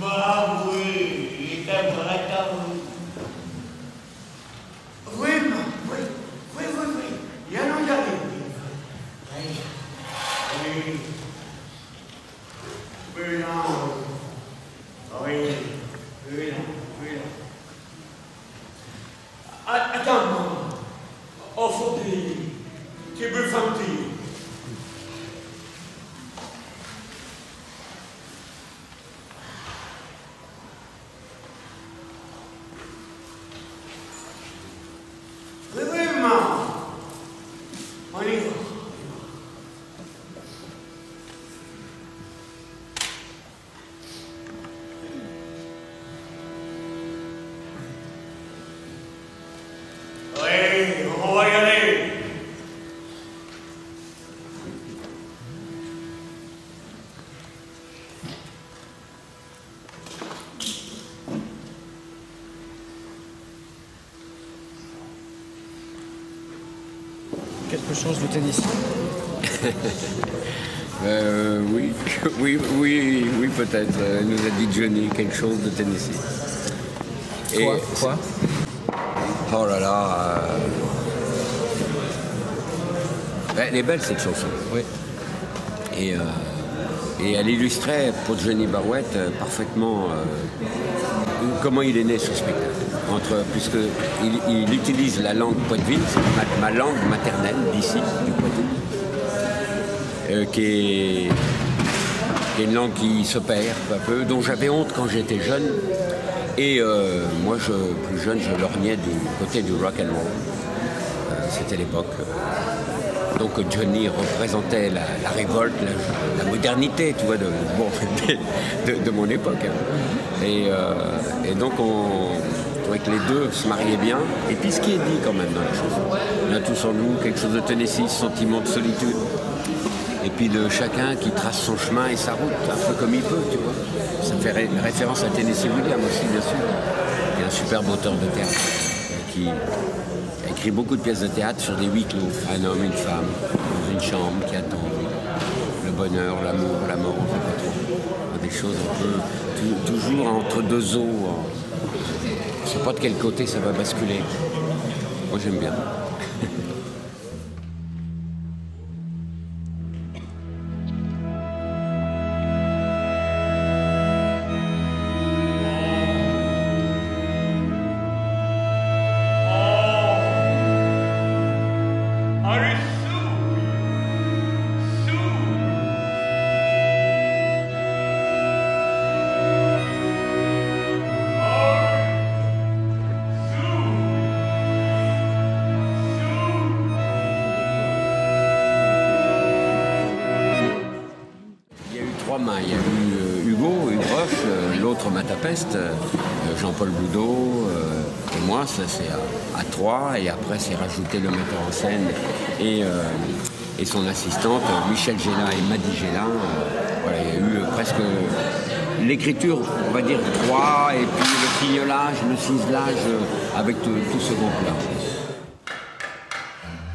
Bah oui, t'aimerais t'avouer. Oui, oui. Il y a un gars. Oui. Oui, non. Oui. Attends, au fond tu peux fanter. Oui, maman. On y va. Oui, on va y aller. Quelque chose de Tennessee? Oui, peut-être. Nous a dit Johnny quelque chose de Tennessee. Quoi? Oh là là. Elle est belle cette chanson. Oui. Et elle illustrait pour Johnny Barouette parfaitement comment il est né ce spectacle. Puisqu'il utilise la langue poitevine, c'est ma langue maternelle d'ici, du Poitou, qui est une langue qui se perd peu à peu, dont j'avais honte quand j'étais jeune. Et moi, plus jeune, je lorgnais du côté du rock and roll. C'était l'époque. Donc Johnny représentait la révolte, la modernité, tu vois, de mon époque. Hein. Et donc on trouvait que les deux se mariaient bien. Et puis ce qui est dit quand même dans la chanson. On a tous en nous quelque chose de Tennessee, ce sentiment de solitude. Et puis de chacun qui trace son chemin et sa route, un peu comme il peut, tu vois. Ça fait référence à Tennessee Williams aussi, bien sûr, qui est un superbe auteur de théâtre, qui a écrit beaucoup de pièces de théâtre sur des huis clos. Un homme, une femme, dans une chambre qui attend le bonheur, l'amour, la mort, on ne sait pas trop. Des choses un peu, toujours entre deux eaux. On ne sait pas de quel côté ça va basculer. Moi, j'aime bien. Il y a eu Hugo, Hugues Roche, l'autre Matapeste, Jean-Paul Boudot, et moi, ça c'est à trois, et après c'est rajouté le metteur en scène et son assistante, Michel Gélin et Madi Gélin. Voilà, il y a eu presque l'écriture, on va dire 3, et puis le fignolage, le ciselage avec tout ce groupe-là.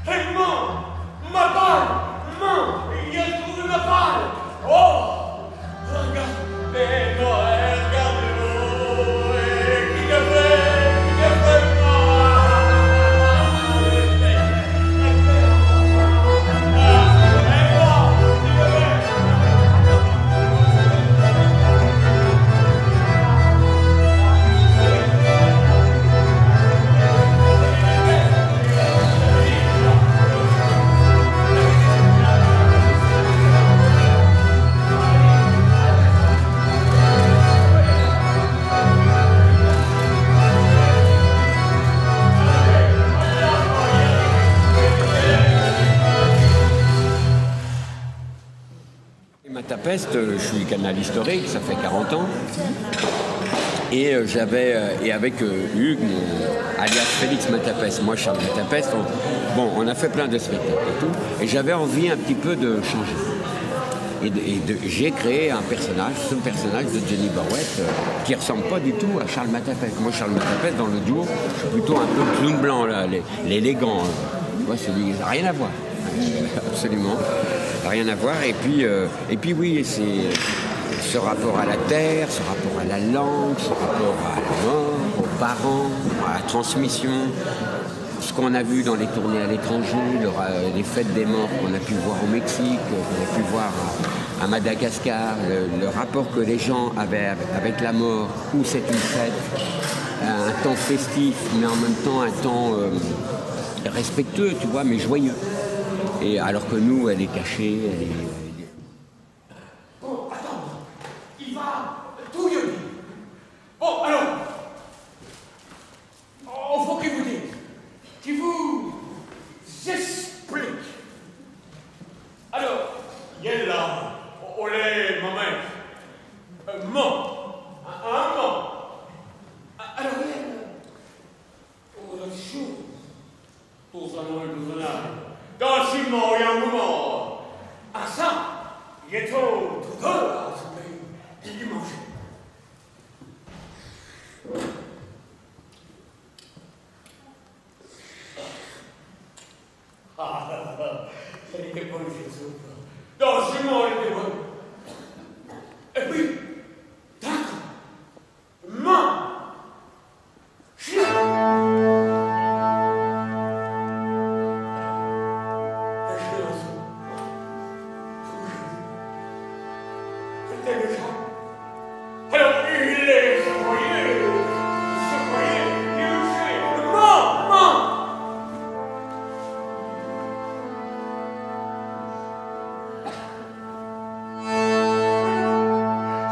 Hey, maman! Ma balle! Maman! Il a trouvé ma balle! Oh! Regardez-moi, regardez-moi, qui l'a fait moi. Matapeste, je suis canal historique, ça fait 40 ans. Et avec Hugues, alias Félix Matapeste, moi Charles Matapeste, on a fait plein de spectacles et tout. Et j'avais envie un petit peu de changer. J'ai créé un personnage, ce personnage de Johnny Barouette, qui ressemble pas du tout à Charles Matapeste. Moi, Charles Matapeste, dans le duo, je suis plutôt un peu le clown blanc, là, l'élégant. Moi, celui qui n'a rien à voir. Absolument. Rien à voir. Et puis oui, ce rapport à la terre, ce rapport à la langue, ce rapport à la mort, aux parents, à la transmission. Ce qu'on a vu dans les tournées à l'étranger, les fêtes des morts qu'on a pu voir au Mexique, qu'on a pu voir à Madagascar, le rapport que les gens avaient avec la mort, où c'est une fête, un temps festif, mais en même temps un temps respectueux, tu vois, mais joyeux. Et alors que nous, elle est cachée, elle est... Bon, attends, il va tout mieux. Bon, alors, il faut qu'il vous dise, qu'il vous explique. Alors, il est là, on est maman, un mot. Alors, il est là, tous un an, dans 6 mois, il y a un moment. À ça, il est tout là, ce pays, il mange. Elle était bonne, Jésus. Dans 6 mois, elle était bonne. Et puis, d'accord, chien. Alors, il est surpris, il fait maman.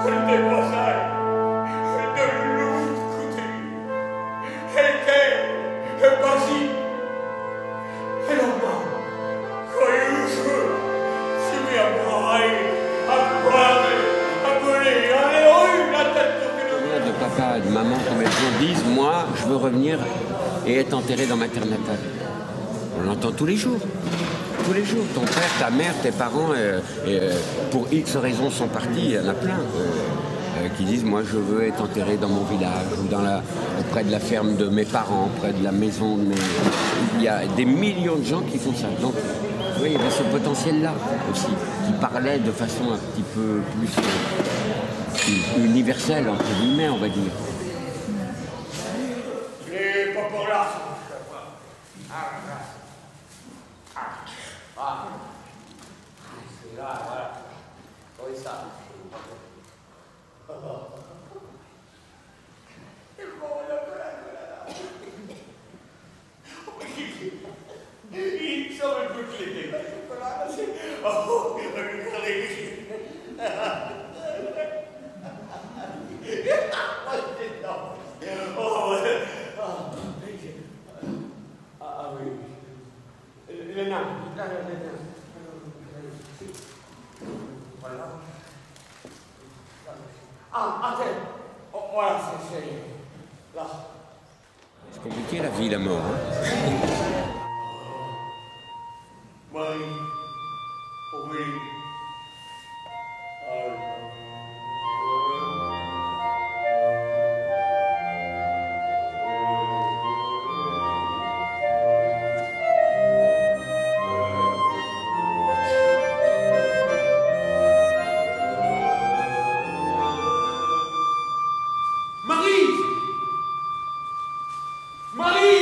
Elle n'était pas sale, de l'autre côté. Elle était basique. Alors, maman, croyez-vous que je suis à brailler, à brailler, à brûler, à aller la tête De papa et de maman, comme elles disent, moi, je veux revenir et être enterré dans ma terre natale. On l'entend tous les jours. Tous les jours. Ton père, ta mère, tes parents, pour X raisons sont partis, il y en a plein, qui disent, moi, je veux être enterré dans mon village, ou près de la ferme de mes parents, près de la maison de mes... Il y a des millions de gens qui font ça. Donc, oui, il y avait ce potentiel-là aussi, qui parlait de façon un petit peu plus universelle, entre guillemets, on va dire. Les papas-là. C'est là, voilà. Oui, ça. Il sort un peu de l'été. Oh, regardez. Ah oui. Les nains. Voilà. Ah, attends. Oh, voilà, c'est là. C'est compliqué la vie, la mort. Hein. Oui. Oui. Marie!